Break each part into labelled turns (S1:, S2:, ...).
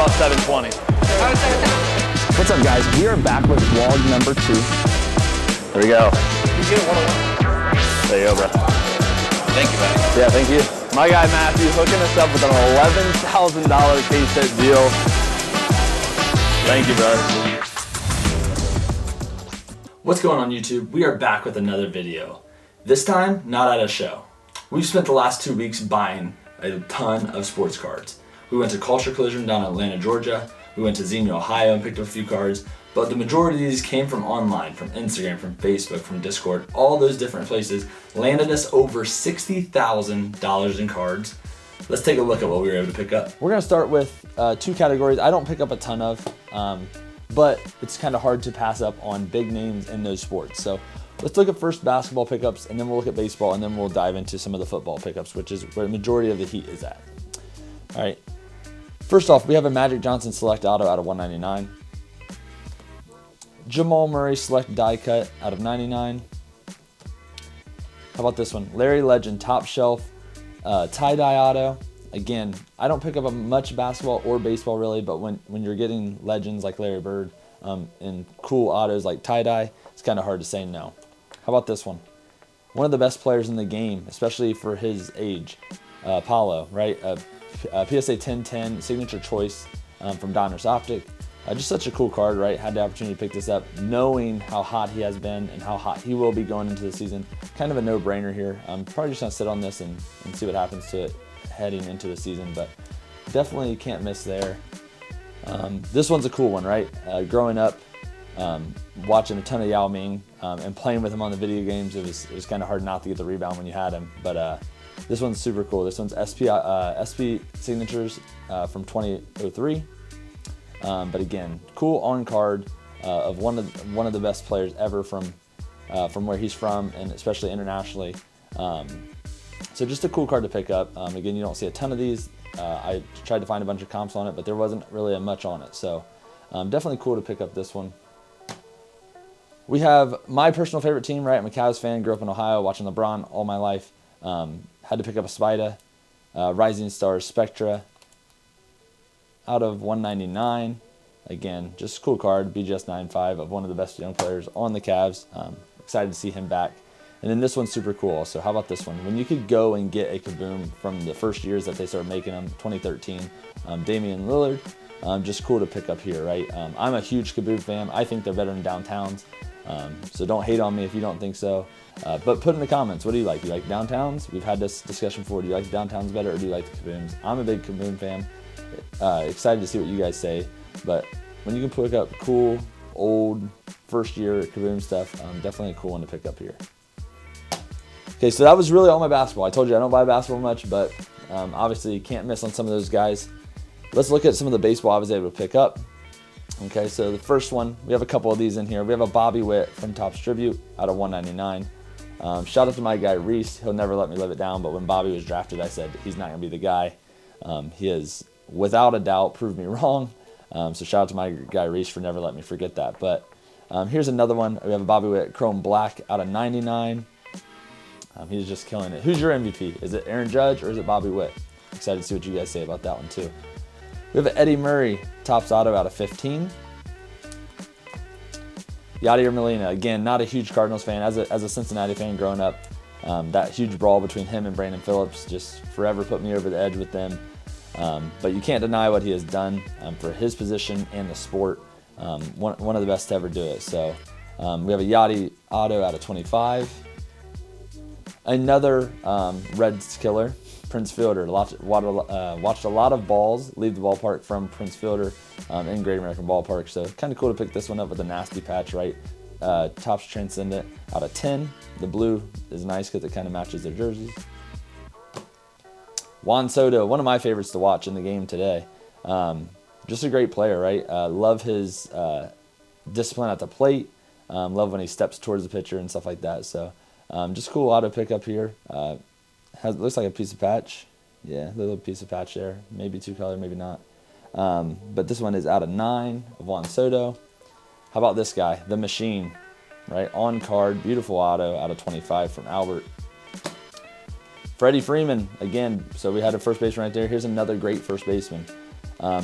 S1: about 720.
S2: What's up, guys? We are back with vlog number 2.
S1: There we go.
S3: You get 101.
S1: There you go, bro.
S3: Thank you, buddy.
S1: Yeah, thank you. My guy Matthew hooking us up with an $11,000 case hit deal. Thank you, brother.
S2: What's going on, YouTube? We are back with another video. This time, not at a show. We've spent the last 2 weeks buying a ton of sports cards. We went to Culture Collision down in Atlanta, Georgia. We went to Xenia, Ohio and picked up a few cards. But the majority of these came from online, from Instagram, from Facebook, from Discord, all those different places. Landed us over $60,000 in cards. Let's take a look at what we were able to pick up. We're gonna start with 2 categories I don't pick up a ton of, but it's kind of hard to pass up on big names in those sports. So let's look at first basketball pickups, and then we'll look at baseball, and then we'll dive into some of the football pickups, which is where the majority of the heat is at. All right, first off, we have a Magic Johnson Select Auto out of 199. Jamal Murray Select Die Cut out of 99. How about this one? Larry Legend Top Shelf Tie-Dye Auto. Again, I don't pick up much basketball or baseball really, but when you're getting legends like Larry Bird and cool autos like tie-dye, it's kind of hard to say no. How about this one? One of the best players in the game, especially for his age, Paulo, right? PSA 1010 Signature Choice from Donruss Optic. Just such a cool card, right? Had the opportunity to pick this up, knowing how hot he has been and how hot he will be going into the season. Kind of a no-brainer here. I'm probably just gonna sit on this and see what happens to it heading into the season, but definitely can't miss there. This one's a cool one, right? Growing up, watching a ton of Yao Ming and playing with him on the video games, it was kind of hard not to get the rebound when you had him. But this one's super cool. This one's SP Signatures from 2003. But again, cool on card of one of the best players ever from where he's from, and especially internationally. So just a cool card to pick up. Again, you don't see a ton of these. I tried to find a bunch of comps on it, but there wasn't really much on it. So definitely cool to pick up this one. We have my personal favorite team, right? I'm a Cavs fan, grew up in Ohio, watching LeBron all my life. Had to pick up a Spida, Rising Stars Spectra out of 199. Again, just a cool card, BGS 9.5 of one of the best young players on the Cavs. Excited to see him back. And then this one's super cool also. How about this one? When you could go and get a Kaboom from the first years that they started making them, 2013, Damian Lillard, just cool to pick up here, right? I'm a huge Kaboom fan. I think they're better than downtowns. So don't hate on me if you don't think so. But put in the comments, what do you like? Do you like downtowns? We've had this discussion before. Do you like the downtowns better or do you like the Kabooms? I'm a big Kaboom fan. Excited to see what you guys say. But when you can pick up cool, old, first year Kaboom stuff, definitely a cool one to pick up here. Okay, so that was really all my basketball. I told you I don't buy basketball much, but obviously you can't miss on some of those guys. Let's look at some of the baseball I was able to pick up. Okay, so the first one, we have a couple of these in here. We have a Bobby Witt from Topps Tribute out of 199. Shout out to my guy Reese. He'll never let me live it down, but when Bobby was drafted, I said he's not going to be the guy. He has, without a doubt, proved me wrong. So shout out to my guy Reese for never letting me forget that. But here's another one. We have a Bobby Witt Chrome Black out of 99. He's just killing it. Who's your MVP? Is it Aaron Judge or is it Bobby Witt? Excited to see what you guys say about that one too. We have an Eddie Murray Topps Auto out of 15. Yadier Molina, again, not a huge Cardinals fan. As a Cincinnati fan growing up, that huge brawl between him and Brandon Phillips just forever put me over the edge with them. But you can't deny what he has done for his position and the sport. One of the best to ever do it. So we have a Yachty Auto out of 25. Another Reds killer, Prince Fielder. Watched a lot of balls leave the ballpark from Prince Fielder in Great American Ballpark. So kind of cool to pick this one up with a nasty patch, right? Topps Transcendent out of 10. The blue is nice because it kind of matches their jerseys. Juan Soto, one of my favorites to watch in the game today. Just a great player, right? Love his discipline at the plate. Love when he steps towards the pitcher and stuff like that. So just cool auto pickup here. Looks like a piece of patch. Yeah, a little piece of patch there. Maybe two color, maybe not. But this one is out of 9 of Juan Soto. How about this guy, the Machine, right? On card, beautiful auto out of 25 from Albert. Freddie Freeman, again, so we had a first baseman right there. Here's another great first baseman.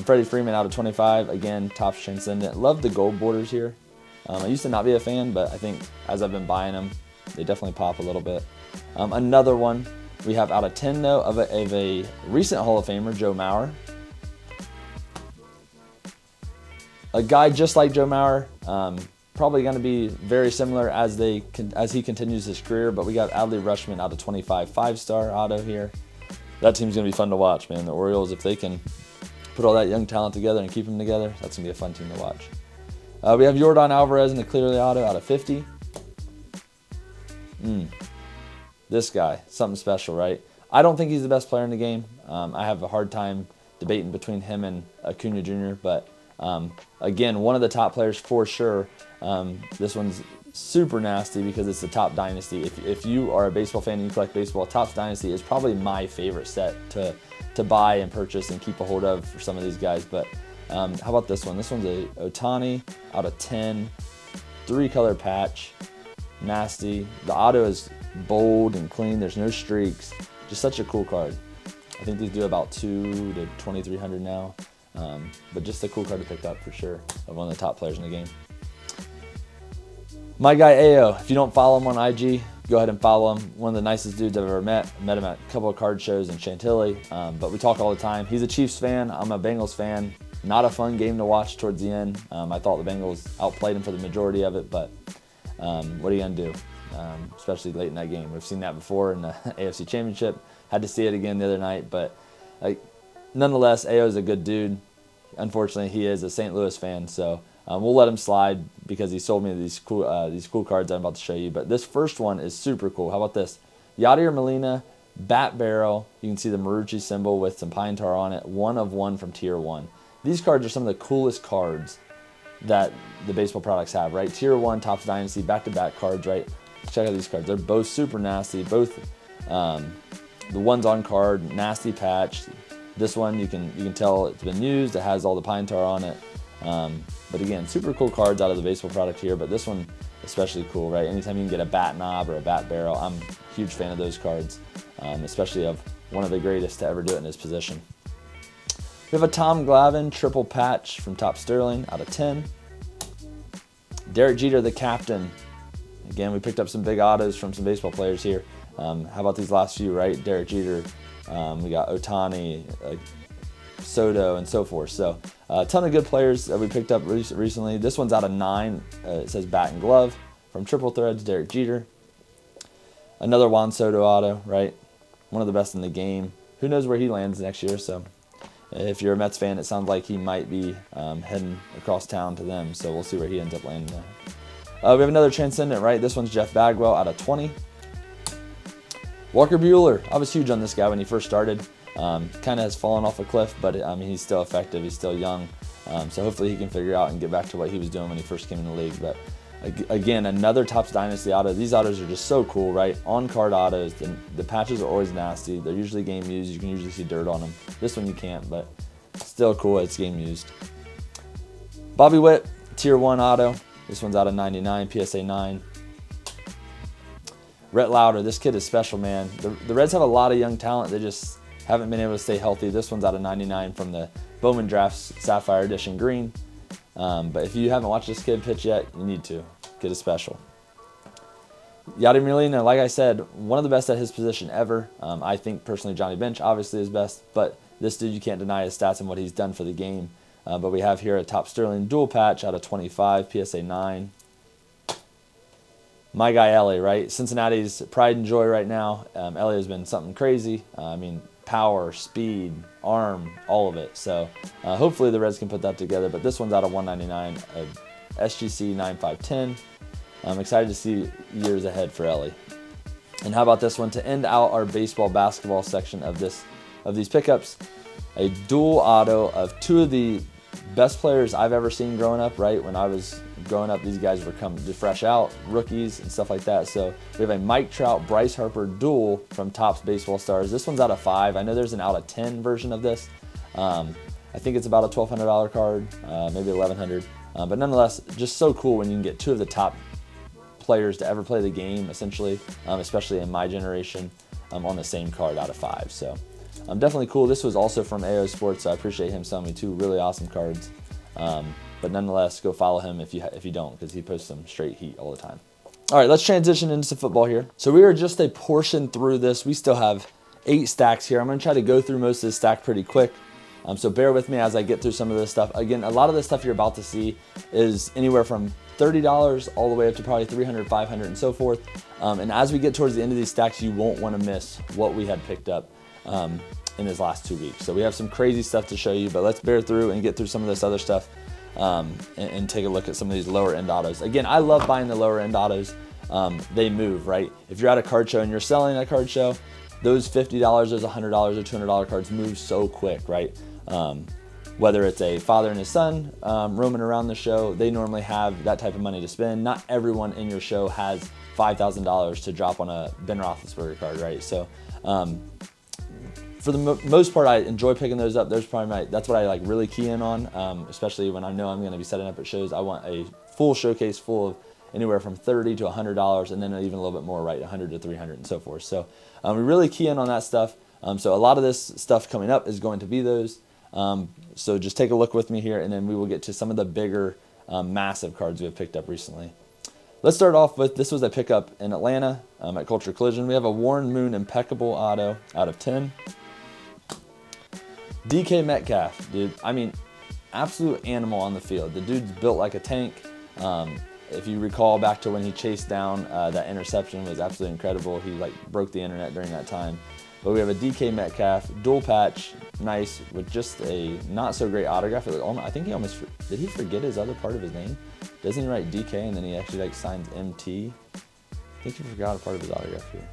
S2: Freddie Freeman out of 25. Again, Topps Transcendent. Love the gold borders here. I used to not be a fan, but I think as I've been buying them, they definitely pop a little bit. Another one we have out of 10 though of a recent Hall of Famer, Joe Mauer. A guy just like Joe Mauer, probably going to be very similar as he continues his career, but we got Adley Rutschman out of 25, 5-star auto here. That team's going to be fun to watch, man. The Orioles, if they can put all that young talent together and keep them together, that's going to be a fun team to watch. We have Yordan Alvarez in the clearly auto out of 50. This guy, something special, right? I don't think he's the best player in the game. I have a hard time debating between him and Acuna Jr., but again, one of the top players for sure. This one's super nasty because it's the Top Dynasty. If you are a baseball fan and you collect baseball, Topps Dynasty is probably my favorite set to buy and purchase and keep a hold of for some of these guys. But how about this one? This one's a Ohtani out of 10, 3-color patch, nasty. The auto is bold and clean. There's no streaks. Just such a cool card. I think these do about $200 to $2,300 now. But just a cool card to pick up for sure, of one of the top players in the game. My guy Ayo, if you don't follow him on IG, go ahead and follow him. One of the nicest dudes I've ever met. Met him at a couple of card shows in Chantilly, but we talk all the time. He's a Chiefs fan, I'm a Bengals fan. Not a fun game to watch towards the end. I thought the Bengals outplayed him for the majority of it, but what are you gonna do? Especially late in that game. We've seen that before in the AFC Championship. Had to see it again the other night, but nonetheless, Ayo is a good dude. Unfortunately, he is a St. Louis fan, so we'll let him slide because he sold me these cool cards I'm about to show you. But this first one is super cool. How about this? Yadier Molina, bat barrel. You can see the Marucci symbol with some pine tar on it. 1 of 1 from Tier 1. These cards are some of the coolest cards that the baseball products have, right? Tier 1, Topps Dynasty, back-to-back cards, right? Check out these cards. They're both super nasty. Both the ones on card, nasty patch. This one you can tell it's been used. It has all the pine tar on it. But again, super cool cards out of the baseball product here. But this one especially cool, right? Anytime you can get a bat knob or a bat barrel, I'm a huge fan of those cards, especially of one of the greatest to ever do it in his position. We have a Tom Glavine triple patch from Top Sterling out of 10. Derek Jeter, the captain. Again, we picked up some big autos from some baseball players here. How about these last few, right? Derek Jeter, we got Ohtani, Soto, and so forth. So a ton of good players that we picked up recently. This one's out of 9. It says bat and glove from Triple Threads, Derek Jeter. Another Juan Soto auto, right? One of the best in the game. Who knows where he lands next year, so if you're a Mets fan, it sounds like he might be heading across town to them, so we'll see where he ends up landing. We have another Transcendent, right? This one's Jeff Bagwell out of 20. Walker Buehler, I was huge on this guy when he first started. Kind of has fallen off a cliff, but I mean, he's still effective. He's still young, so hopefully he can figure out and get back to what he was doing when he first came in the league. But again, another Topps Dynasty auto. These autos are just so cool, right? On-card autos. The patches are always nasty. They're usually game used. You can usually see dirt on them. This one you can't, but still cool. It's game used. Bobby Witt, Tier 1 auto. This one's out of 99, PSA 9. Rhett Lauder, this kid is special, man. The Reds have a lot of young talent. They just haven't been able to stay healthy. This one's out of 99 from the Bowman Drafts Sapphire Edition Green. But if you haven't watched this kid pitch yet, you need to. Kid is special. Yadier Molina, like I said, one of the best at his position ever. I think personally Johnny Bench obviously is best, but this dude, you can't deny his stats and what he's done for the game. But we have here a Top Sterling dual patch out of 25, PSA 9. My guy Ellie, right? Cincinnati's pride and joy right now. Ellie has been something crazy. I mean, power, speed, arm, all of it. So hopefully the Reds can put that together. But this one's out of 199, SGC 9510. I'm excited to see years ahead for Ellie. And how about this one to end out our baseball basketball section of these pickups? A dual auto of 2 of the best players I've ever seen growing up, right? When I was growing up, these guys were coming fresh out, rookies and stuff like that. So we have a Mike Trout, Bryce Harper duel from Topps Baseball Stars. This one's out of 5. I know there's an out of 10 version of this. I think it's about a $1,200 card, maybe $1,100. But nonetheless, just so cool when you can get 2 of the top players to ever play the game, essentially, especially in my generation, on the same card out of 5. So definitely cool. This was also from AO Sports, so I appreciate him selling me 2 really awesome cards. But nonetheless, go follow him if you don't, because he posts some straight heat all the time. All right, let's transition into some football here. So we are just a portion through this. We still have 8 stacks here. I'm going to try to go through most of this stack pretty quick. So bear with me as I get through some of this stuff. Again, a lot of the stuff you're about to see is anywhere from $30 all the way up to probably $300, $500, and so forth. And as we get towards the end of these stacks, you won't want to miss what we had picked up in his last 2 weeks. So we have some crazy stuff to show you, but let's bear through and get through some of this other stuff and take a look at some of these lower end autos. Again, I love buying the lower end autos. They move, right? If you're at a card show and you're selling at a card show, those $50, those $100 or $200 cards move so quick, right? Whether it's a father and his son roaming around the show, they normally have that type of money to spend. Not everyone in your show has $5,000 to drop on a Ben Roethlisberger card, right? So for the most part, I enjoy picking those up. That's what I like really key in on, especially when I know I'm going to be setting up at shows. I want a full showcase full of anywhere from $30 to $100, and then even a little bit more, right? $100 to $300 and so forth. So we really key in on that stuff. So a lot of this stuff coming up is going to be those. So just take a look with me here, and then we will get to some of the bigger, massive cards we have picked up recently. Let's start off with, this was a pickup in Atlanta at Culture Collision. We have a Warren Moon Impeccable Auto out of 10. DK Metcalf, dude. I mean, absolute animal on the field. The dude's built like a tank. If you recall back to when he chased down that interception, was absolutely incredible. He like broke the internet during that time. But we have a DK Metcalf dual patch, nice, with just a not so great autograph. I think he almost, did he forget his other part of his name? Doesn't he write DK and then he actually like signs MT? I think he forgot a part of his autograph here.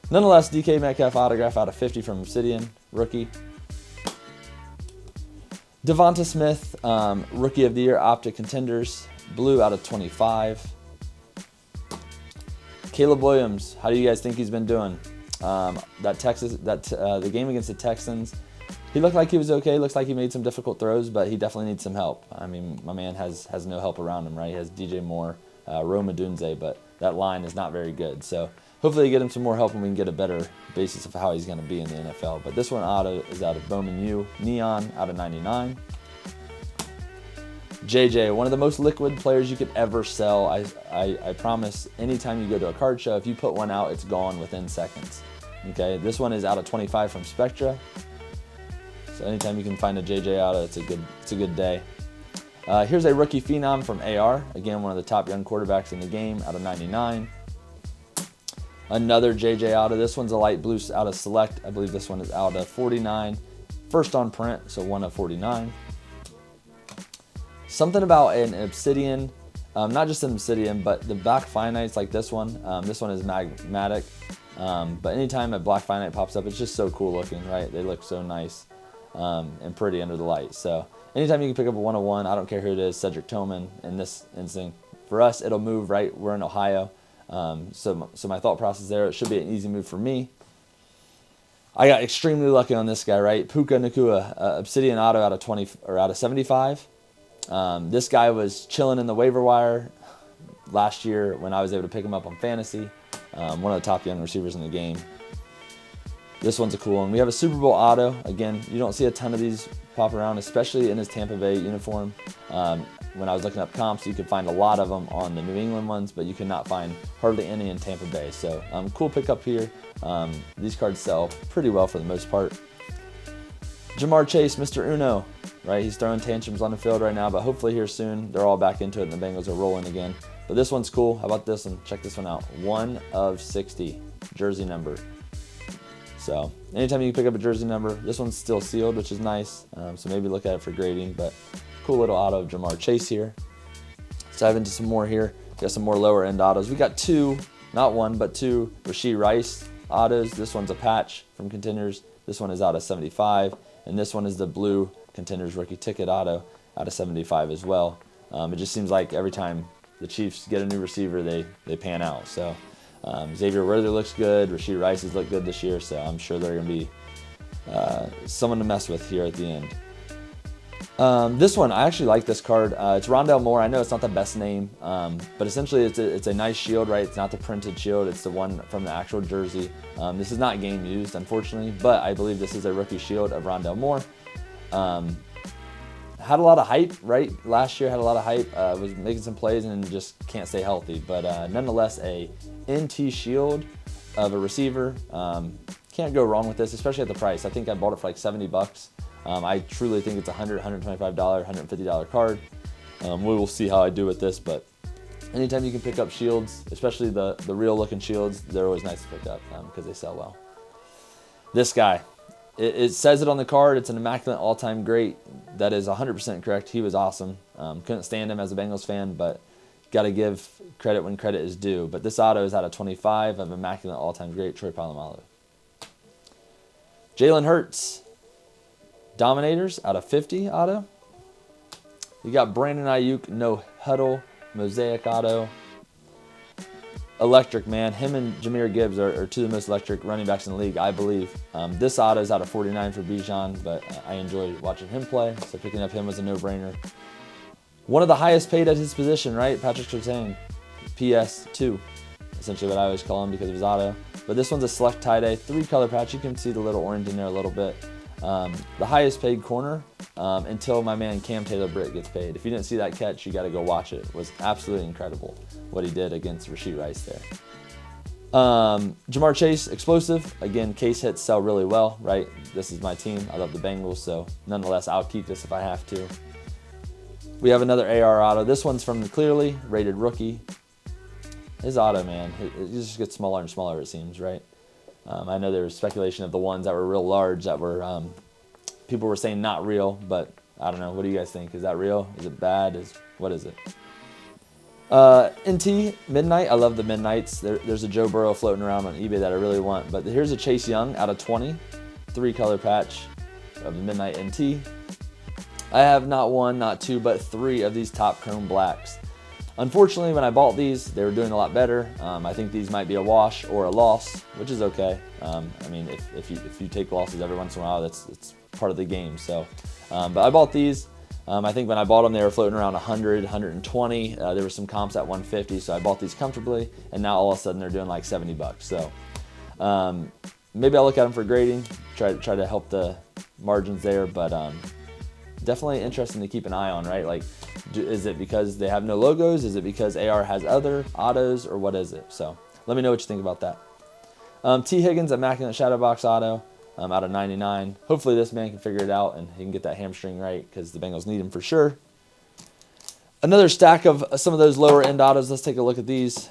S2: Nonetheless, DK Metcalf autograph out of 50 from Obsidian, rookie. Devonta Smith, Rookie of the Year, Optic Contenders, blue out of 25. Caleb Williams, how do you guys think he's been doing? The game against the Texans, he looked like he was okay. Looks like he made some difficult throws, but he definitely needs some help. I mean, my man has no help around him, right? He has DJ Moore, Rome Odunze, but that line is not very good. So hopefully you get him some more help and we can get a better basis of how he's going to be in the NFL. But this one auto is out of Bowman U, Neon out of 99. JJ, one of the most liquid players you could ever sell. I promise, anytime you go to a card show, if you put one out, it's gone within seconds. Okay, this one is out of 25 from Spectra. So anytime you can find a JJ auto, it's a good day. Here's a rookie phenom from AR. Again, one of the top young quarterbacks in the game, out of 99. Another JJ auto. This one's a light blue out of Select. I believe this one is out of 49. First on print, so 1 of 49. Something about an Obsidian, not just an Obsidian, but the black finites like this one. This one is magmatic, but anytime a black finite pops up, it's just so cool looking, right? They look so nice and pretty under the light. So anytime you can pick up a 101, I don't care who it is, Cedric Tillman in this instance. For us, it'll move, right? We're in Ohio, so my thought process there, it should be an easy move for me. I got extremely lucky on this guy, right? Puka Nacua, Obsidian auto out of 20 or out of 75. This guy was chilling in the waiver wire last year when I was able to pick him up on fantasy. One of the top young receivers in the game. This one's a cool one. We have a Super Bowl auto. Again, you don't see a ton of these pop around, especially in his Tampa Bay uniform. When I was looking up comps, you could find a lot of them on the New England ones, but you could not find hardly any in Tampa Bay. So cool pickup here. These cards sell pretty well for the most part. Jamar Chase, Mr. Uno, right? He's throwing tantrums on the field right now, but hopefully here soon they're all back into it and the Bengals are rolling again. But this one's cool. How about this one? Check this one out. 1 of 60, jersey number. So anytime you can pick up a jersey number, this one's still sealed, which is nice. So maybe look at it for grading, but cool little auto of Jamar Chase here. Let's dive into some more here. Got some more lower end autos. We got 2, not 1, but 2 Rashee Rice autos. This one's a patch from Contenders. This one is out of 75. And this one is the blue Contenders rookie ticket auto out of 75 as well. It just seems like every time the Chiefs get a new receiver, they pan out. So Xavier Worthy looks good. Rashee Rice has looked good this year, so I'm sure they're going to be someone to mess with here at the end. This one, I actually like this card. It's Rondale Moore. I know it's not the best name, but essentially it's a nice shield, right? It's not the printed shield. It's the one from the actual jersey. This is not game used, unfortunately, but I believe this is a rookie shield of Rondale Moore. Had a lot of hype, right? Last year had a lot of hype. Was making some plays and just can't stay healthy. But nonetheless, a NT shield of a receiver. Can't go wrong with this, especially at the price. I think I bought it for like 70 bucks. I truly think it's a $100, $125, $150 card. We will see how I do with this, but anytime you can pick up shields, especially the real looking shields, they're always nice to pick up because they sell well. This guy, it says it on the card, it's an immaculate all-time great. That is 100% correct. He was awesome. Couldn't stand him as a Bengals fan, but got to give credit when credit is due. But this auto is out of 25 of immaculate all-time great Troy Polamalu. Jalen Hurts. Dominators out of 50 auto. You got Brandon Ayuk, no huddle, mosaic auto. Electric, man. Him and Jahmyr Gibbs are two of the most electric running backs in the league, I believe. This auto is out of 49 for Bijan, but I enjoy watching him play, so picking up him was a no-brainer. One of the highest paid at his position, right? Patrick Surtain, PS2, essentially what I always call him because of his auto. But this one's a select tie-dye, 3-color patch. You can see the little orange in there a little bit. The highest paid corner until my man Cam Taylor-Britt gets paid. If you didn't see that catch, you got to go watch it. It was absolutely incredible what he did against Rashee Rice there. Jamar Chase, explosive. Again, case hits sell really well, right? This is my team. I love the Bengals, so nonetheless, I'll keep this if I have to. We have another AR auto. This one's from the Clearly, rated rookie. His auto, man, it just gets smaller and smaller, it seems, right? I know there was speculation of the ones that were real large that were, people were saying not real, but I don't know. What do you guys think? Is that real? Is it bad? What is it? NT, Midnight. I love the Midnights. There's a Joe Burrow floating around on eBay that I really want, but here's a Chase Young out of 20, 3-color patch of the Midnight NT. I have not one, not two, but 3 of these top chrome blacks. Unfortunately, when I bought these, they were doing a lot better. I think these might be a wash or a loss, which is okay. I mean, if you take losses every once in a while, it's part of the game. So, but I bought these. I think when I bought them, they were floating around 100, 120. There were some comps at 150, so I bought these comfortably. And now all of a sudden they're doing like 70 bucks. So maybe I'll look at them for grading, try to help the margins there. But definitely interesting to keep an eye on, right? Like, is it because they have no logos? Is it because AR has other autos, or what is it? So let me know what you think about that. T. Higgins, immaculate shadow box auto out of 99. Hopefully this man can figure it out and he can get that hamstring right because the Bengals need him for sure. Another stack of some of those lower end autos. Let's take a look at these.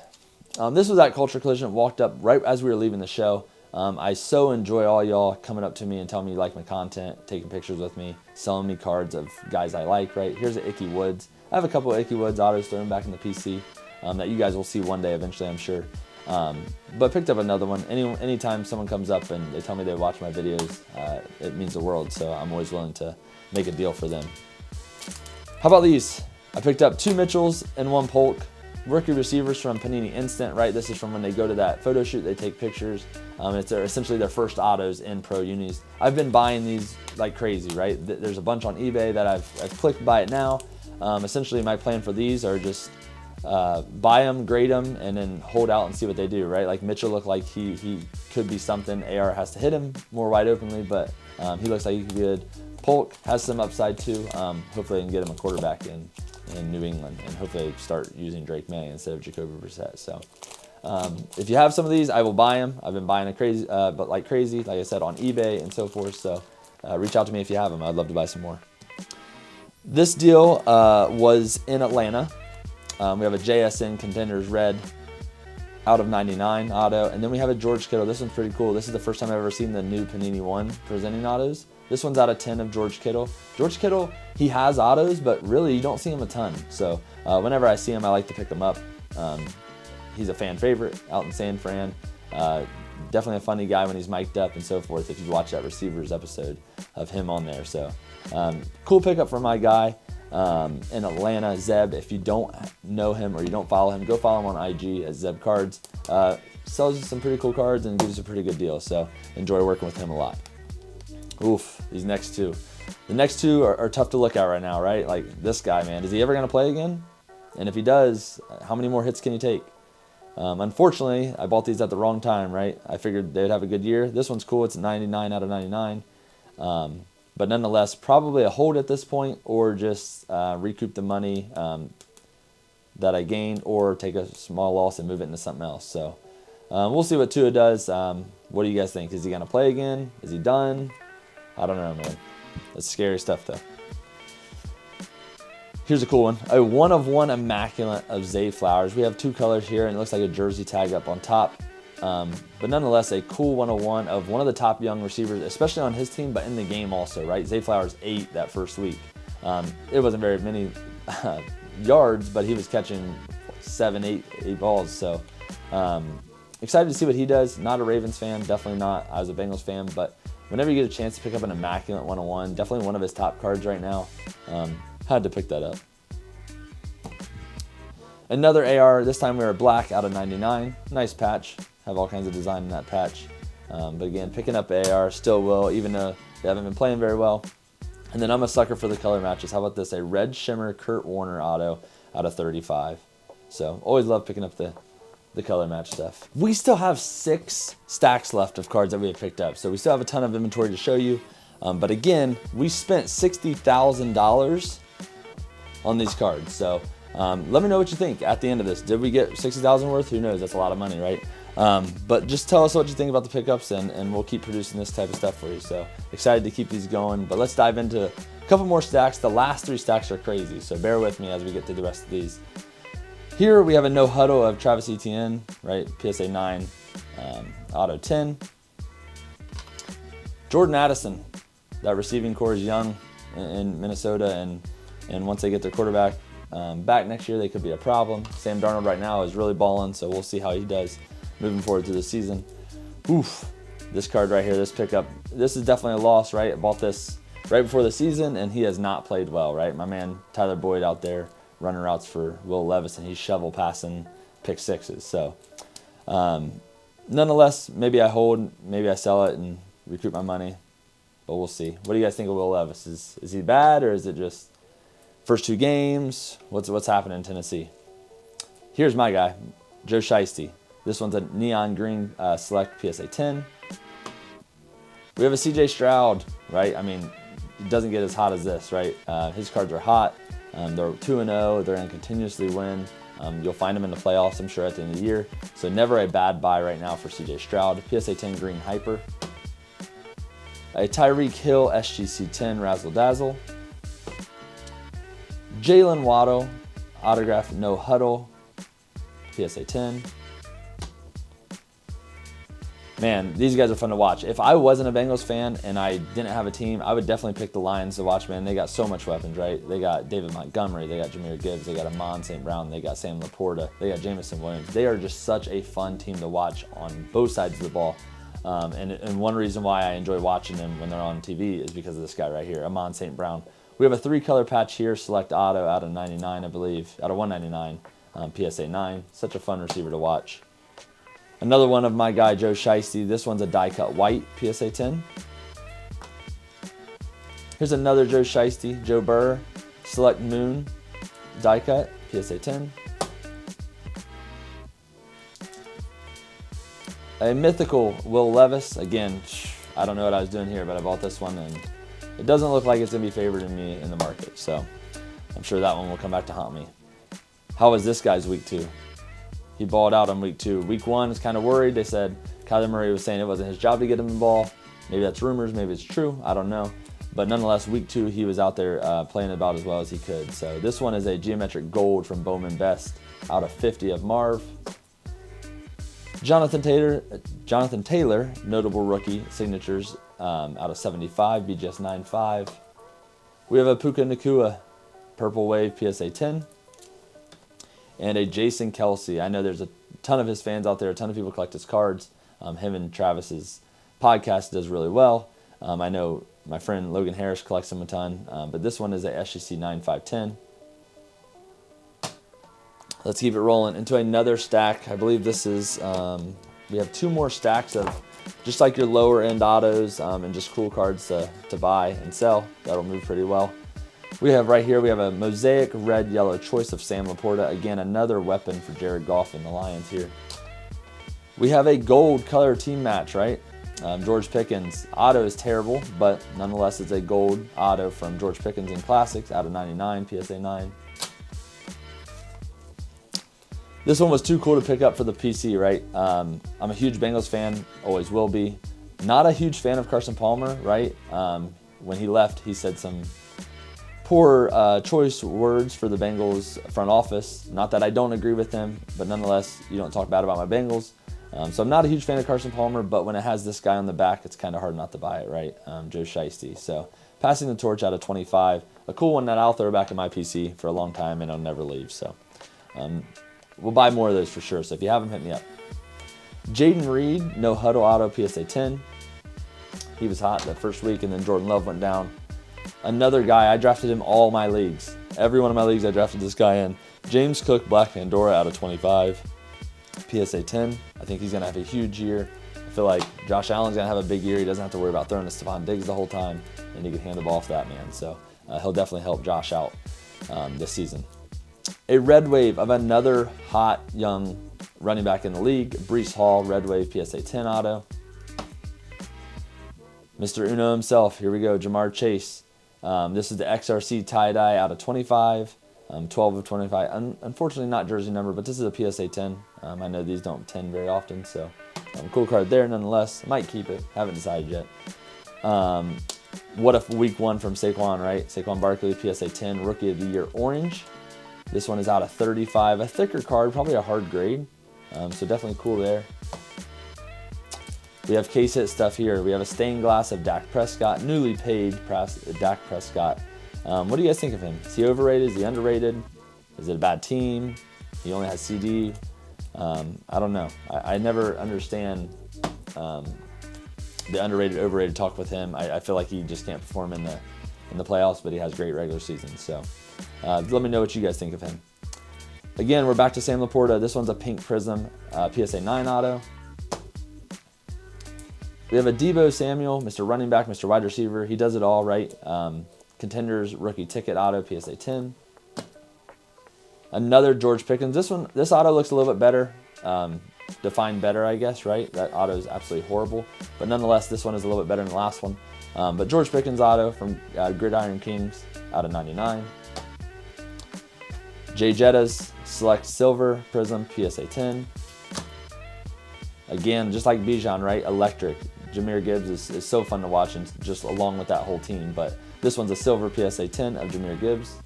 S2: This was at Culture Collision. Walked up right as we were leaving the show. I so enjoy all y'all coming up to me and telling me you like my content, taking pictures with me, selling me cards of guys I like, right? Here's an Icky Woods. I have a couple of Icky Woods autos thrown back in the PC that you guys will see one day eventually, I'm sure. But picked up another one. Anytime someone comes up and they tell me they watch my videos, it means the world, so I'm always willing to make a deal for them. How about these? I picked up 2 Mitchells and 1 Polk. Rookie receivers from Panini Instant, right? This is from when they go to that photo shoot, they take pictures. It's essentially their first autos in pro unis. I've been buying these like crazy, right? There's a bunch on eBay that I've clicked buy it now. Essentially my plan for these are just buy them, grade them, and then hold out and see what they do, right? Like Mitchell looked like he could be something. AR has to hit him more wide openly, but he looks like he could be good. Polk has some upside too. Hopefully I can get him a quarterback in New England, and hopefully start using Drake May instead of Jacoby Brissett. So if you have some of these, I will buy them. I've been buying crazy, like I said, on eBay and so forth. So reach out to me if you have them. I'd love to buy some more. This deal was in Atlanta. We have a JSN Contenders Red out of 99 auto, and then we have a George Kittle. This one's pretty cool. This is the first time I've ever seen the new Panini 1 presenting autos. This one's out of 10 of George Kittle. George Kittle, he has autos, but really you don't see him a ton. So whenever I see him, I like to pick him up. He's a fan favorite out in San Fran. Definitely a funny guy when he's mic'd up and so forth, if you watch that Receivers episode of him on there. So cool pickup for my guy in Atlanta, Zeb. If you don't know him or you don't follow him, go follow him on IG at Zeb Cards. Sells you some pretty cool cards and gives you a pretty good deal. So enjoy working with him a lot. Oof, these next two. The next two are tough to look at right now, right? Like this guy, man, is he ever going to play again? And if he does, how many more hits can he take? Unfortunately, I bought these at the wrong time, right? I figured they'd have a good year. This one's cool. It's 99 out of 99. But nonetheless, probably a hold at this point, or just recoup the money that I gained, or take a small loss and move it into something else. So we'll see what Tua does. What do you guys think? Is he going to play again? Is he done? I don't know, man. That's scary stuff, though. Here's a cool one. A 1-of-1 immaculate of Zay Flowers. We have two colors here, and it looks like a jersey tag up on top. But nonetheless, a cool 1-of-1 of one of the top young receivers, especially on his team, but in the game also, right? Zay Flowers 8 that first week. It wasn't very many yards, but he was catching 7, 8 balls. So excited to see what he does. Not a Ravens fan, definitely not. I was a Bengals fan, but whenever you get a chance to pick up an immaculate 1-of-1, definitely one of his top cards right now. Had to pick that up. Another AR, this time we were black out of 99. Nice patch. Have all kinds of design in that patch. But again, picking up AR, still will, even though they haven't been playing very well. And then I'm a sucker for the color matches. How about this? A red shimmer Kurt Warner auto out of 35. So always love picking up the color match stuff. We still have 6 stacks left of cards that we have picked up. So we still have a ton of inventory to show you. But again, we spent $60,000 on these cards. So let me know what you think at the end of this. Did we get $60,000 worth? Who knows? That's a lot of money, right? But just tell us what you think about the pickups, and we'll keep producing this type of stuff for you. So excited to keep these going. But let's dive into a couple more stacks. The last 3 stacks are crazy, so bear with me as we get through the rest of these. Here we have a no huddle of Travis Etienne, right? PSA 9, auto 10. Jordan Addison, that receiving core is young in Minnesota, and once they get their quarterback back next year, they could be a problem. Sam Darnold right now is really balling, so we'll see how he does moving forward through the season. Oof, this card right here, this pickup, this is definitely a loss, right? I bought this right before the season, and he has not played well, right? My man Tyler Boyd out there running routes for Will Levis, and he's shovel passing pick sixes. So nonetheless, maybe I hold, maybe I sell it and recoup my money, but we'll see. What do you guys think of Will Levis? Is he bad, or is it just first 2 games? What's happening in Tennessee? Here's my guy, Joe Shiesty. This one's a neon green select PSA 10. We have a CJ Stroud, right? I mean, it doesn't get as hot as this, right? His cards are hot. They're 2-0. They're going to continuously win. You'll find them in the playoffs, I'm sure, at the end of the year. So never a bad buy right now for CJ Stroud. PSA 10 green hyper. A Tyreek Hill SGC 10 razzle dazzle. Jalen Waddle autograph no huddle PSA 10. Man, these guys are fun to watch. If I wasn't a Bengals fan and I didn't have a team, I would definitely pick the Lions to watch, man. They got so much weapons, right? They got David Montgomery, they got Jahmyr Gibbs, they got Amon St. Brown, they got Sam Laporta, they got Jameson Williams. They are just such a fun team to watch on both sides of the ball. And one reason why I enjoy watching them when they're on TV is because of this guy right here, Amon St. Brown. We have a 3-color patch here, select auto out of 99, I believe, out of 199, PSA 9. Such a fun receiver to watch. Another one of my guy, Joe Shiesty. This one's a die-cut white, PSA 10. Here's another Joe Shiesty, Joe Burr, select moon, die-cut, PSA 10. A mythical Will Levis. Again, I don't know what I was doing here, but I bought this one, and it doesn't look like it's going to be favored in me in the market. So I'm sure that one will come back to haunt me. How was this guy's week 2? He balled out on week 2. Week 1 is kind of worried. They said Kyler Murray was saying it wasn't his job to get him the ball. Maybe that's rumors. Maybe it's true. I don't know. But nonetheless, week 2, he was out there playing about as well as he could. So this one is a geometric gold from Bowman Best out of 50 of Marv. Jonathan Taylor, notable rookie signatures out of 75, BGS 9.5. We have a Puka Nacua, Purple Wave PSA 10. And a Jason Kelsey. I know there's a ton of his fans out there. A ton of people collect his cards. Him and Travis's podcast does really well. I know my friend Logan Harris collects them a ton. But this one is a SGC 9510. Let's keep it rolling into another stack. I believe this is, we have 2 more stacks of just like your lower end autos and just cool cards to buy and sell. That'll move pretty well. We have right here, we have a mosaic red yellow choice of Sam Laporta. Again, another weapon for Jared Goff and the Lions here. We have a gold color team match, right? George Pickens. Auto is terrible, but nonetheless it's a gold auto from George Pickens in Classics out of 99, PSA 9. This one was too cool to pick up for the PC, right? I'm a huge Bengals fan, always will be. Not a huge fan of Carson Palmer, right? When he left, he said some poor choice words for the Bengals front office. Not that I don't agree with him, but nonetheless, you don't talk bad about my Bengals. So I'm not a huge fan of Carson Palmer, but when it has this guy on the back, it's kind of hard not to buy it, right? Joe Shiesty. So passing the torch out of 25. A cool one that I'll throw back in my PC for a long time and I'll never leave. So we'll buy more of those for sure. So if you have them, hit me up. Jaden Reed, no huddle auto, PSA 10. He was hot that first week, and then Jordan Love went down. Another guy, I drafted him all my leagues. Every one of my leagues I drafted this guy in. James Cook, Black Pandora out of 25. PSA 10. I think he's going to have a huge year. I feel like Josh Allen's going to have a big year. He doesn't have to worry about throwing to Stephon Diggs the whole time, and he can hand the ball to that man. So he'll definitely help Josh out this season. A red wave of another hot young running back in the league, Breece Hall, red wave PSA 10 auto. Mr. Uno himself, here we go, Jamar Chase. This is the XRC tie-dye out of 25, 12 of 25. Unfortunately not jersey number, but this is a PSA 10. I know these don't 10 very often, so cool card there nonetheless. Might keep it, haven't decided yet. What if week 1 from Saquon, right? Saquon Barkley, PSA 10, Rookie of the Year orange. This one is out of 35, a thicker card, probably a hard grade. So definitely cool there. We have case hit stuff here. We have a stained glass of Dak Prescott, newly paid Dak Prescott. What do you guys think of him? Is he overrated? Is he underrated? Is it a bad team? He only has CD. I don't know. I never understand the underrated, overrated talk with him. I feel like he just can't perform in the playoffs, but he has great regular seasons. So let me know what you guys think of him. Again, we're back to Sam Laporta. This one's a pink prism, PSA 9 auto. We have a Deebo Samuel, Mr. Running Back, Mr. Wide Receiver. He does it all, right? Contenders Rookie Ticket auto, PSA 10. Another George Pickens. This auto looks a little bit better, defined better, I guess, right? That auto is absolutely horrible. But nonetheless, this one is a little bit better than the last one. But George Pickens auto from Gridiron Kings out of 99. Jay Jetta's Select Silver Prism, PSA 10. Again, just like Bijan, right? Electric. Jahmyr Gibbs is so fun to watch, and just along with that whole team. But this one's a silver PSA 10 of Jahmyr Gibbs.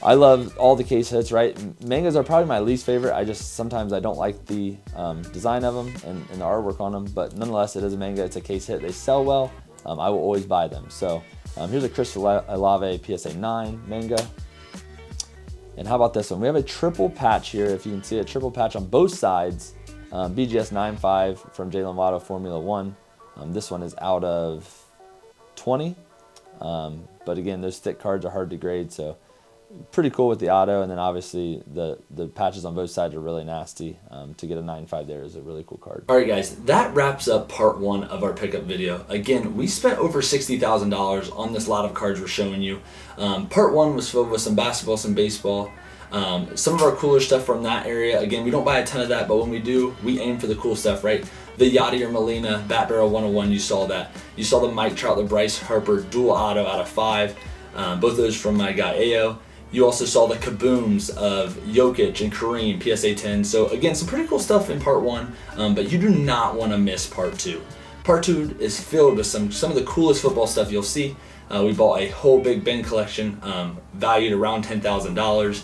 S2: I love all the case hits, right? Mangas are probably my least favorite. Sometimes I don't like the design of them and the artwork on them. But nonetheless, it is a manga. It's a case hit. They sell well. I will always buy them. So here's a Chris Olave PSA 9 manga. And how about this one? We have a triple patch here. If you can see a triple patch on both sides. BGS 9.5 from Jalen Waddle Formula 1. This one is out of 20. But again, those thick cards are hard to grade, so pretty cool with the auto. And then obviously the patches on both sides are really nasty. To get a 9.5 there is a really cool card.
S4: All right, guys, that wraps up part 1 of our pickup video. Again, we spent over $60,000 on this lot of cards we're showing you. Part 1 was filled with some basketball, some baseball. Some of our cooler stuff from that area. Again, we don't buy a ton of that, but when we do, we aim for the cool stuff, right? The Yadier Molina Bat Barrel 101, you saw that. You saw the Mike Trout, the Bryce Harper dual auto out of 5. Both those from my guy Ayo. You also saw the kabooms of Jokic and Kareem, PSA 10. So again, some pretty cool stuff in part 1, but you do not want to miss part 2. Part 2 is filled with some of the coolest football stuff you'll see. We bought a whole Big Ben collection, valued around $10,000.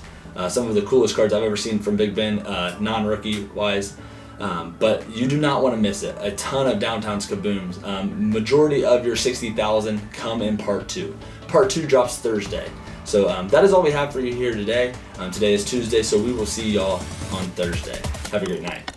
S4: Some of the coolest cards I've ever seen from Big Ben, non-rookie wise. But you do not want to miss it. A ton of Downtown's kabooms. Majority of your $60,000 come in part 2. Part 2 drops Thursday. So that is all we have for you here today. Today is Tuesday, so we will see y'all on Thursday. Have a great night.